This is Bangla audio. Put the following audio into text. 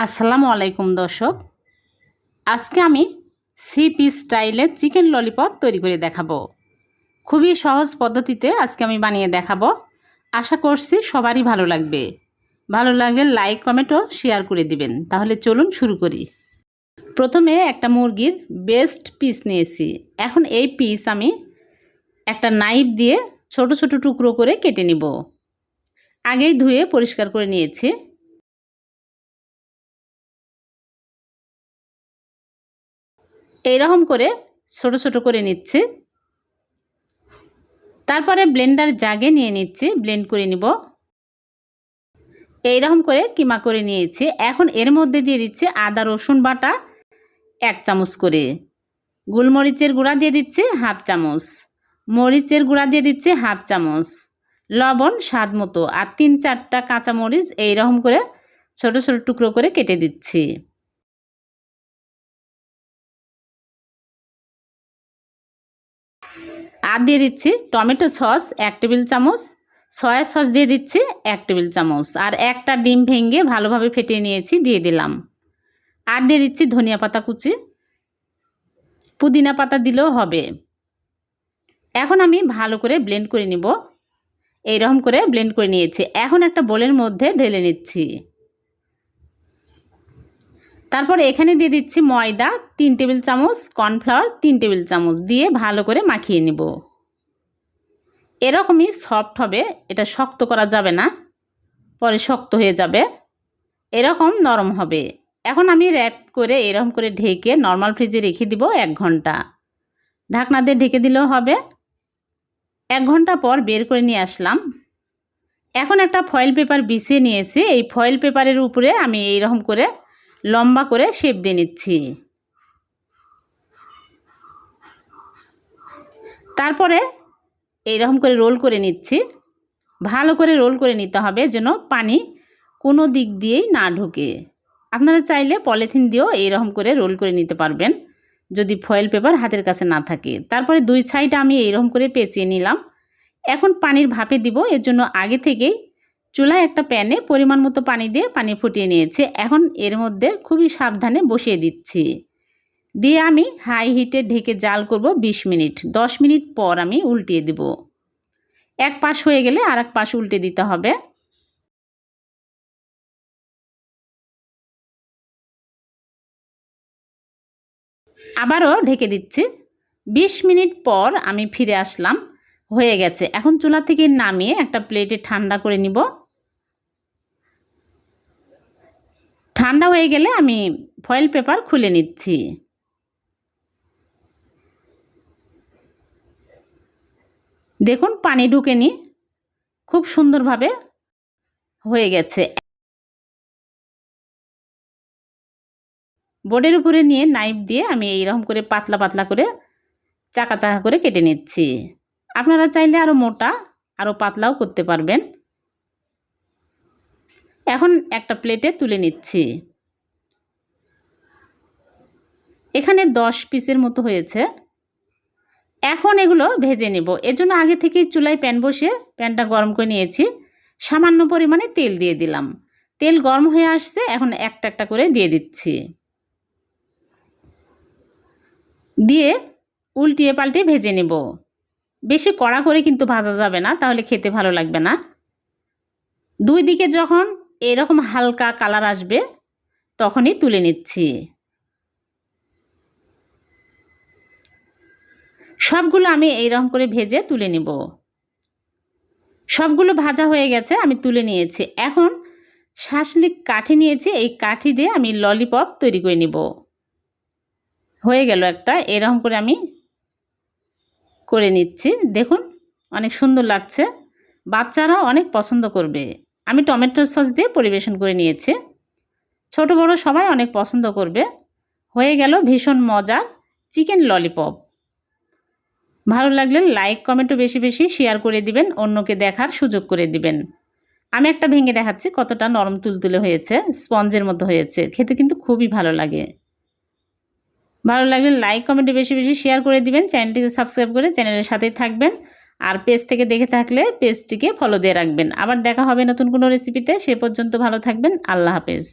আসসালামু আলাইকুম দর্শক, আজকে আমি সি পিস স্টাইলে চিকেন ললিপপ তৈরি করে দেখাবো। খুবই সহজ পদ্ধতিতে আজকে আমি বানিয়ে দেখাবো। আশা করছি সবারই ভালো লাগবে। ভালো লাগলে লাইক কমেন্ট ও শেয়ার করে দিবেন। তাহলে চলুন শুরু করি। প্রথমে একটা মুরগির বেস্ট পিস নিয়েছি। এখন এই পিস আমি একটা নাইফ দিয়ে ছোট ছোট টুকরো করে কেটে নিব। আগেই ধুয়ে পরিষ্কার করে নিয়েছি। এইরকম করে ছোট ছোট করে নিচ্ছি। তারপরে ব্লেন্ডার জাগে নিয়ে নিচ্ছি, ব্লেন্ড করে নিব। এইরকম করে কিমা করে নিয়েছি। এখন এর মধ্যে দিয়ে দিচ্ছি আদা রসুন বাটা 1 চামচ করে, গোলমরিচের গুঁড়া দিয়ে দিচ্ছি 1/2 চামচ, মরিচের গুঁড়া দিয়ে দিচ্ছি 1/2 চামচ, লবণ স্বাদ মতো, আর 3-4টা কাঁচামরিচ এইরকম করে ছোট ছোট টুকরো করে কেটে দিচ্ছি। আর দিয়ে দিচ্ছি টমেটো সস 1 টেবিল চামচ, সয়া সস দিয়ে দিচ্ছি 1 টেবিল চামচ, আর একটা ডিম ভেঙে ভালোভাবে ফেটিয়ে নিয়েছি দিয়ে দিলাম। আর দিয়ে দিচ্ছি ধনিয়া পাতা কুচি, পুদিনা পাতা দিলেও হবে। এখন আমি ভালো করে ব্লেন্ড করে নিব। এইরকম করে ব্লেন্ড করে নিয়েছি। এখন একটা বোলের মধ্যে ঢেলে নিচ্ছি। তারপর এখানে দিয়ে দিচ্ছি ময়দা 3 টেবিল চামচ, কর্নফ্লাওয়ার 3 টেবিল চামচ দিয়ে ভালো করে মাখিয়ে নিব। এরকমই সফট হবে, এটা শক্ত করা যাবে না, পরে শক্ত হয়ে যাবে। এরকম নরম হবে। এখন আমি র্যাপ করে এরকম করে ঢেকে নর্মাল ফ্রিজে রেখে দিব 1 ঘন্টা। ঢাকনা দিয়ে ঢেকে দিলেও হবে। 1 ঘন্টা পর বের করে নিয়ে আসলাম। এখন একটা ফয়েল পেপার বিছিয়ে নিয়েছি। এই ফয়েল পেপারের উপরে আমি এইরকম করে লম্বা করে শেপ দিয়ে নিচ্ছি। তারপরে এইরকম করে রোল করে নিচ্ছি। ভালো করে রোল করে নিতে হবে যেন পানি কোনো দিক দিয়েই না ঢোকে। আপনারা চাইলে পলিথিন দিয়েও এইরকম করে রোল করে নিতে পারবেন যদি ফয়েল পেপার হাতের কাছে না থাকে। তারপরে 2 সাইড আমি এইরকম করে পেঁচিয়ে নিলাম। এখন পানির ভাপে দিব। এর জন্য আগে থেকেই চুলায় একটা প্যানে পরিমাণ মতো পানি দিয়ে পানি ফুটিয়ে নিয়েছি। এখন এর মধ্যে খুবই সাবধানে বসিয়ে দিচ্ছি। দিয়ে আমি হাই হিটে ঢেকে জাল করব 20 মিনিট। 10 মিনিট পর আমি উল্টিয়ে দেব। এক পাশ হয়ে গেলে আর এক পাশ উল্টে দিতে হবে। আবারও ঢেকে দিচ্ছি। 20 মিনিট পর আমি ফিরে আসলাম। হয়ে গেছে। এখন চুলা থেকে নামিয়ে একটা প্লেটে ঠান্ডা করে নিব। ঠান্ডা হয়ে গেলে আমি ফয়েল পেপার খুলে নিচ্ছি। দেখুন পানি ঢুকেনি, খুব সুন্দরভাবে হয়ে গেছে। বোর্ডের উপরে নিয়ে নাইফ দিয়ে আমি এইরকম করে পাতলা পাতলা করে চাকা চাকা করে কেটে নিচ্ছি। আপনারা চাইলে আরও মোটা আরও পাতলাও করতে পারবেন। এখন একটা প্লেটে তুলে নিচ্ছি। এখানে 10 পিসের মতো হয়েছে। এখন এগুলো ভেজে নেব। এজন্য আগে থেকেই চুলায় প্যান বসিয়ে প্যানটা গরম করে নিয়েছি। সামান্য পরিমাণে তেল দিয়ে দিলাম। তেল গরম হয়ে আসছে। এখন একটা একটা করে দিয়ে দিচ্ছি। দিয়ে উল্টিয়ে পাল্টে ভেজে নেব। বেশি কড়া করে কিন্তু ভাজা যাবে না, তাহলে খেতে ভালো লাগবে না। 2 দিকে যখন এরকম হালকা কালার আসবে তখনই তুলে নিচ্ছি। সবগুলো আমি এইরকম করে ভেজে তুলে নেব। সবগুলো ভাজা হয়ে গেছে, আমি তুলে নিয়েছি। এখন শাঁসলিক কাঠি নিয়েছি। এই কাঠি দিয়ে আমি ললিপপ তৈরি করে নেব। হয়ে গেল একটা। এরকম করে আমি করে নিচ্ছি। দেখুন অনেক সুন্দর লাগছে, বাচ্চারাও অনেক পছন্দ করবে। আমি টমেটো সস দিয়ে পরিবেশন করে নিয়েছি। ছোট বড় সবাই অনেক পছন্দ করবে। হয়ে গেল ভীষণ মজার চিকেন ললিপপ। ভালো লাগলে লাইক কমেন্টও বেশি বেশি শেয়ার করে দিবেন, অন্যকে দেখার সুযোগ করে দিবেন। আমি একটা ভেঙে দেখাচ্ছি কতটা নরম তুলতুলে হয়েছে, স্পঞ্জের মতো হয়েছে। খেতে কিন্তু খুবই ভালো লাগে। ভালো লাগলে লাইক কমেন্টে বেশি বেশি শেয়ার করে দিবেন। চ্যানেলটিকে সাবস্ক্রাইব করে চ্যানেলের সাথেই থাকবেন। আর পেজ থেকে দেখে থাকলে পেজটিকে ফলো দিয়ে রাখবেন। আবার দেখা হবে নতুন কোনো রেসিপিতে। সে পর্যন্ত ভালো থাকবেন। আল্লাহ হাফেজ।